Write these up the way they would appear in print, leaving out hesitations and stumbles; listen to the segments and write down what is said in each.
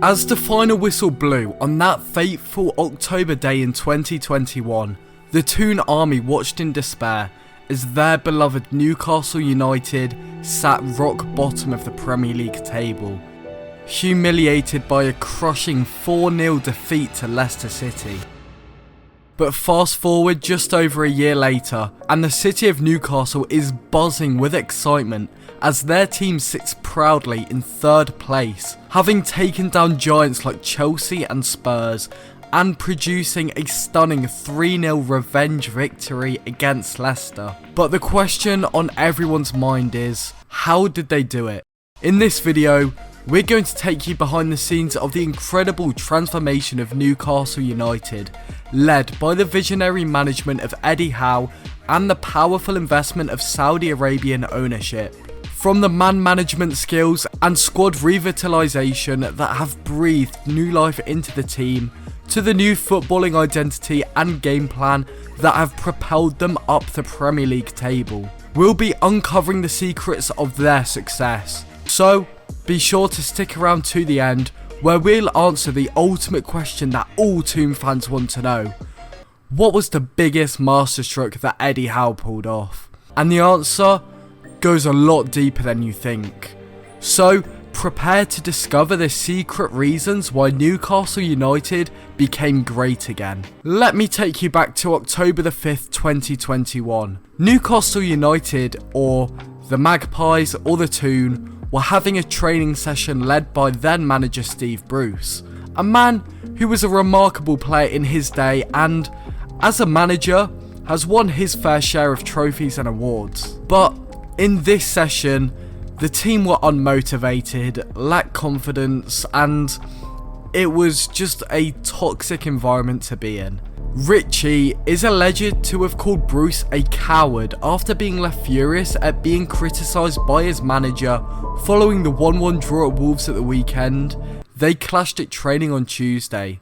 As the final whistle blew on that fateful October day in 2021, the Toon Army watched in despair as their beloved Newcastle United sat rock bottom of the Premier League table, humiliated by a crushing 4-0 defeat to Leicester City. But fast forward just over a year later, and the city of Newcastle is buzzing with excitement as their team sits proudly in third place, having taken down giants like Chelsea and Spurs and producing a stunning 3-0 revenge victory against Leicester. But the question on everyone's mind is, how did they do it? In this video, we're going to take you behind the scenes of the incredible transformation of Newcastle United, led by the visionary management of Eddie Howe and the powerful investment of Saudi Arabian ownership. From the man management skills and squad revitalisation that have breathed new life into the team, to the new footballing identity and game plan that have propelled them up the Premier League table. We'll be uncovering the secrets of their success. So, be sure to stick around to the end, where we'll answer the ultimate question that all Toon fans want to know. What was the biggest masterstroke that Eddie Howe pulled off? And the answer goes a lot deeper than you think. So, prepare to discover the secret reasons why Newcastle United became great again. Let me take you back to October the 5th, 2021. Newcastle United, or the Magpies or the Toon, were having a training session led by then manager Steve Bruce, a man who was a remarkable player in his day and, as a manager, has won his fair share of trophies and awards. But in this session, the team were unmotivated, lacked confidence, and it was just a toxic environment to be in. Richie is alleged to have called Bruce a coward after being left furious at being criticised by his manager following the 1-1 draw at Wolves at the weekend. They clashed at training on Tuesday.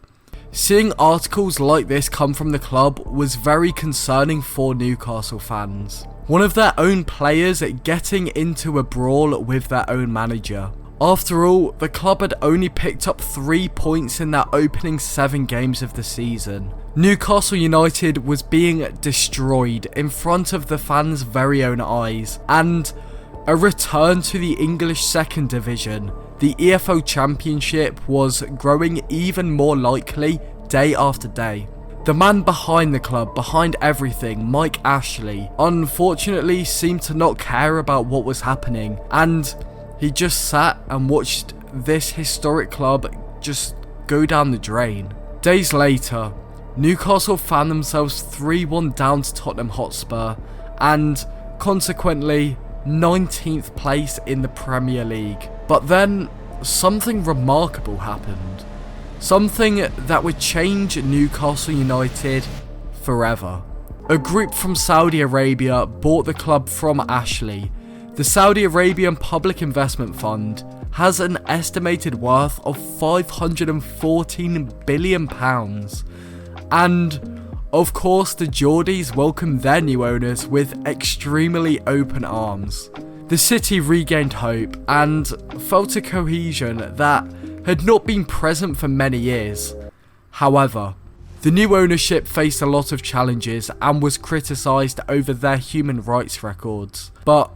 Seeing articles like this come from the club was very concerning for Newcastle fans. One of their own players getting into a brawl with their own manager. After all, the club had only picked up 3 points in their opening 7 games of the season. Newcastle United was being destroyed in front of the fans' very own eyes, and a return to the English second division, the EFL Championship, was growing even more likely day after day. The man behind the club, behind everything, Mike Ashley, unfortunately seemed to not care about what was happening, and he just sat and watched this historic club just go down the drain. Days later, Newcastle found themselves 3-1 down to Tottenham Hotspur, and consequently 19th place in the Premier League. But then something remarkable happened. Something that would change Newcastle United forever. A group from Saudi Arabia bought the club from Ashley. The Saudi Arabian Public Investment Fund has an estimated worth of £514 billion. And of course, the Geordies welcomed their new owners with extremely open arms. The city regained hope and felt a cohesion that had not been present for many years. However, the new ownership faced a lot of challenges and was criticised over their human rights records. But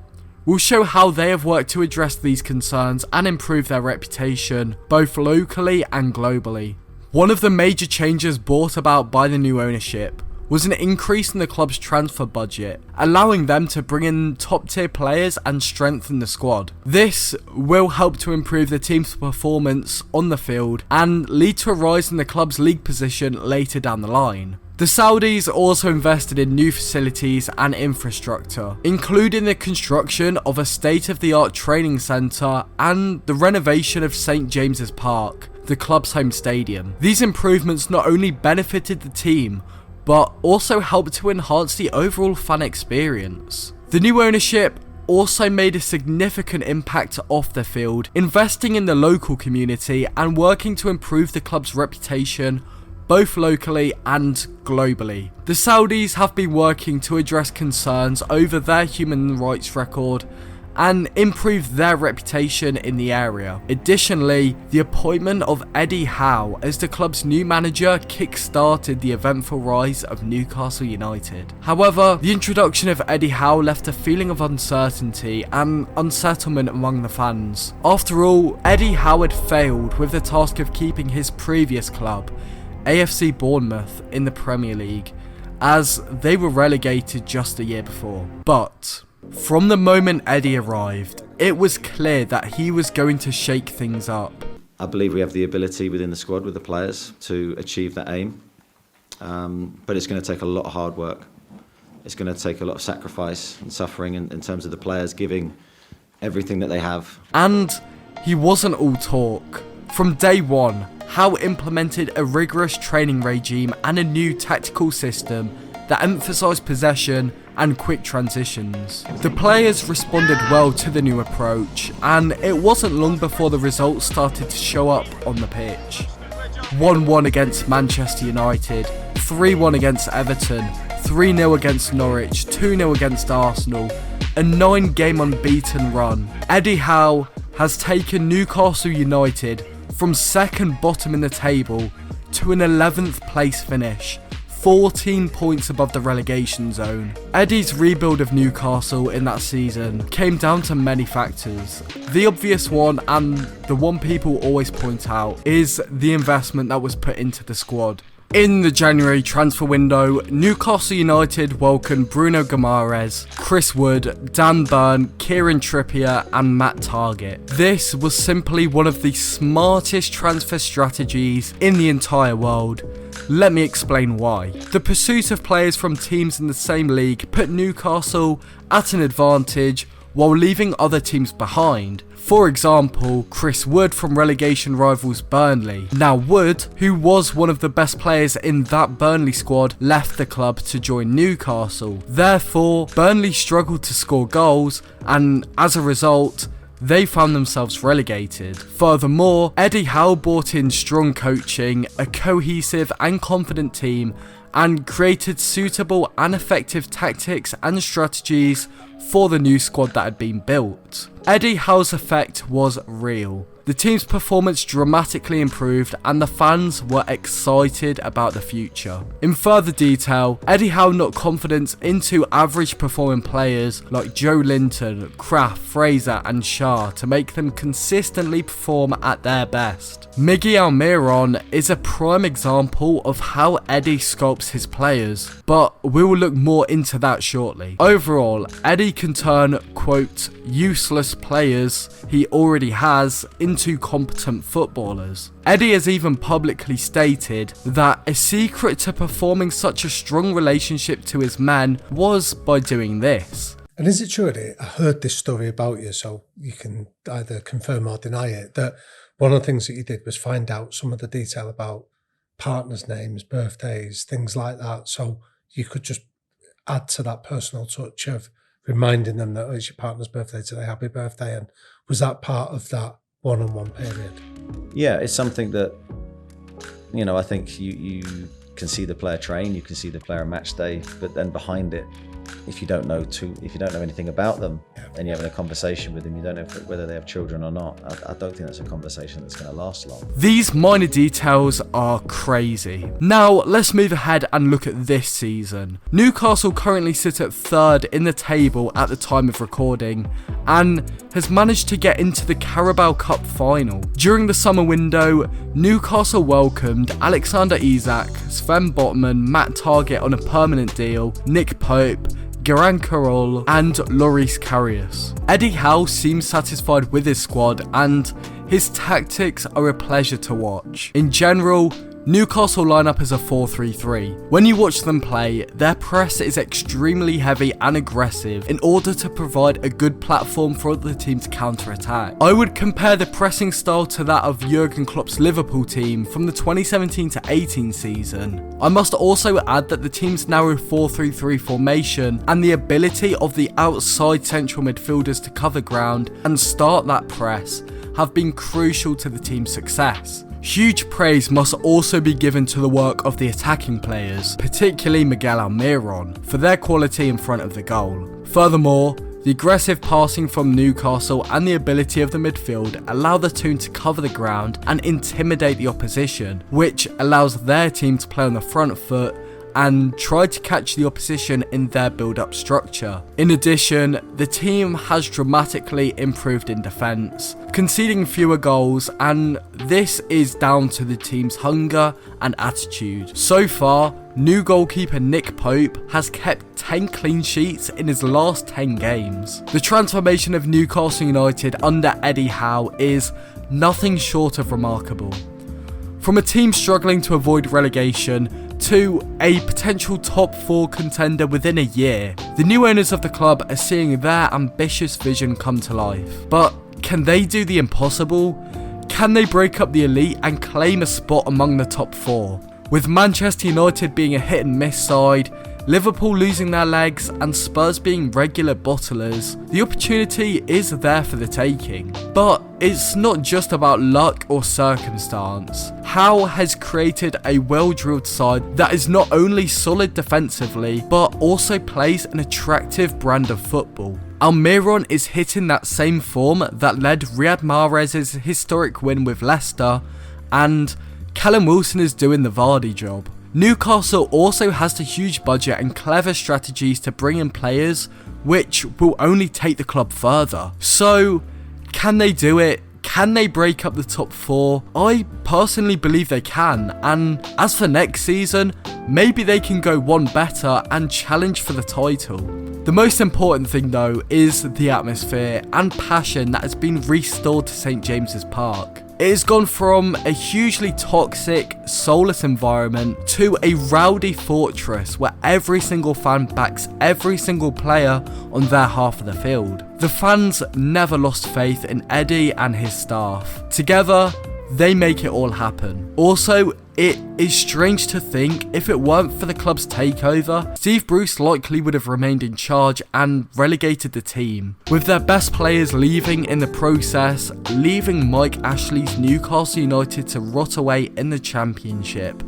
we'll show how they have worked to address these concerns and improve their reputation, both locally and globally. One of the major changes brought about by the new ownership was an increase in the club's transfer budget, allowing them to bring in top-tier players and strengthen the squad. This will help to improve the team's performance on the field and lead to a rise in the club's league position later down the line. The Saudis also invested in new facilities and infrastructure, including the construction of a state-of-the-art training centre and the renovation of St James's Park, the club's home stadium. These improvements not only benefited the team, but also helped to enhance the overall fan experience. The new ownership also made a significant impact off the field, investing in the local community and working to improve the club's reputation both locally and globally. The Saudis have been working to address concerns over their human rights record and improved their reputation in the area. Additionally, the appointment of Eddie Howe as the club's new manager kick-started the eventful rise of Newcastle United. However, the introduction of Eddie Howe left a feeling of uncertainty and unsettlement among the fans. After all, Eddie Howe had failed with the task of keeping his previous club, AFC Bournemouth, in the Premier League, as they were relegated just a year before. But from the moment Eddie arrived, it was clear that he was going to shake things up. I believe we have the ability within the squad with the players to achieve that aim, but it's going to take a lot of hard work. It's going to take a lot of sacrifice and suffering in terms of the players giving everything that they have. And he wasn't all talk. From day one, Howe implemented a rigorous training regime and a new tactical system that emphasised possession and quick transitions. The players responded well to the new approach, and it wasn't long before the results started to show up on the pitch. 1-1 against Manchester United, 3-1 against Everton, 3-0 against Norwich, 2-0 against Arsenal, a 9-game unbeaten run. Eddie Howe has taken Newcastle United from second bottom in the table to an 11th place finish, 14 points above the relegation zone. Eddie's rebuild of Newcastle in that season came down to many factors. The obvious one, and the one people always point out, is the investment that was put into the squad. In the January transfer window, Newcastle United welcomed Bruno Guimaraes, Chris Wood, Dan Burn, Kieran Trippier and Matt Targett. This was simply one of the smartest transfer strategies in the entire world. Let me explain why. The pursuit of players from teams in the same league put Newcastle at an advantage while leaving other teams behind. For example, Chris Wood from relegation rivals Burnley. Now Wood, who was one of the best players in that Burnley squad, left the club to join Newcastle. Therefore, Burnley struggled to score goals, and as a result, they found themselves relegated. Furthermore, Eddie Howe brought in strong coaching, a cohesive and confident team, and created suitable and effective tactics and strategies for the new squad that had been built. Eddie Howe's effect was real. The team's performance dramatically improved and the fans were excited about the future. In further detail, Eddie Howe knocked confidence into average performing players like Joe Linton, Kraft, Fraser and Shah to make them consistently perform at their best. Miggy Almiron is a prime example of how Eddie sculpts his players, but we will look more into that shortly. Overall, Eddie can turn, quote, useless players he already has into competent footballers. Eddie has even publicly stated that a secret to performing such a strong relationship to his men was by doing this. And is it true, Eddie? I heard this story about you, so you can either confirm or deny it, that one of the things that you did was find out some of the detail about partners' names, birthdays, things like that, so you could just add to that personal touch of reminding them that it's your partner's birthday today, happy birthday. And was that part of that one-on-one period? Yeah, it's something that, you know, I think you can see the player train, you can see the player on match day, but then behind it, if you don't know anything about them, and you're having a conversation with them, you don't know whether they have children or not. I don't think that's a conversation that's going to last long. These minor details are crazy. Now let's move ahead and look at this season. Newcastle currently sit at third in the table at the time of recording and has managed to get into the Carabao Cup final. During the summer window, Newcastle welcomed Alexander Isak, Sven Botman, Matt Targett on a permanent deal, Nick Pope, Garang Carroll and Loris Karius. Eddie Howe seems satisfied with his squad and his tactics are a pleasure to watch. In general, Newcastle line up as a 4-3-3. When you watch them play, their press is extremely heavy and aggressive in order to provide a good platform for the team to counter-attack. I would compare the pressing style to that of Jurgen Klopp's Liverpool team from the 2017-18 season. I must also add that the team's narrow 4-3-3 formation and the ability of the outside central midfielders to cover ground and start that press have been crucial to the team's success. Huge praise must also be given to the work of the attacking players, particularly Miguel Almiron, for their quality in front of the goal. Furthermore, The aggressive passing from Newcastle and the ability of the midfield allow the Toon to cover the ground and intimidate the opposition, which allows their team to play on the front foot and try to catch the opposition in their build-up structure. In addition, the team has dramatically improved in defence, conceding fewer goals, and this is down to the team's hunger and attitude. So far, new goalkeeper Nick Pope has kept 10 clean sheets in his last 10 games. The transformation of Newcastle United under Eddie Howe is nothing short of remarkable. From a team struggling to avoid relegation to a potential top 4 contender within a year, the new owners of the club are seeing their ambitious vision come to life. But can they do the impossible? Can they break up the elite and claim a spot among the top 4? With Manchester United being a hit and miss side, Liverpool losing their legs and Spurs being regular bottlers, the opportunity is there for the taking. But it's not just about luck or circumstance. Howe has created a well-drilled side that is not only solid defensively, but also plays an attractive brand of football. Almiron is hitting that same form that led Riyad Mahrez's historic win with Leicester, and Callum Wilson is doing the Vardy job. Newcastle also has the huge budget and clever strategies to bring in players which will only take the club further. So, can they do it? Can they break up the top 4? I personally believe they can, and as for next season, maybe they can go one better and challenge for the title. The most important thing though is the atmosphere and passion that has been restored to St James's Park. It has gone from a hugely toxic, soulless environment to a rowdy fortress where every single fan backs every single player on their half of the field. The fans never lost faith in Eddie and his staff. Together, they make it all happen. Also, it is strange to think if it weren't for the club's takeover, Steve Bruce likely would have remained in charge and relegated the team, with their best players leaving in the process, leaving Mike Ashley's Newcastle United to rot away in the Championship,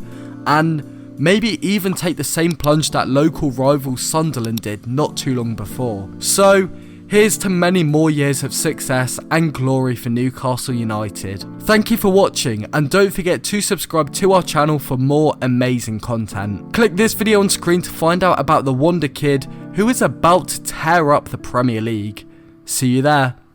and maybe even take the same plunge that local rival Sunderland did not too long before. So, here's to many more years of success and glory for Newcastle United. Thank you for watching, and don't forget to subscribe to our channel for more amazing content. Click this video on screen to find out about the Wonder Kid who is about to tear up the Premier League. See you there.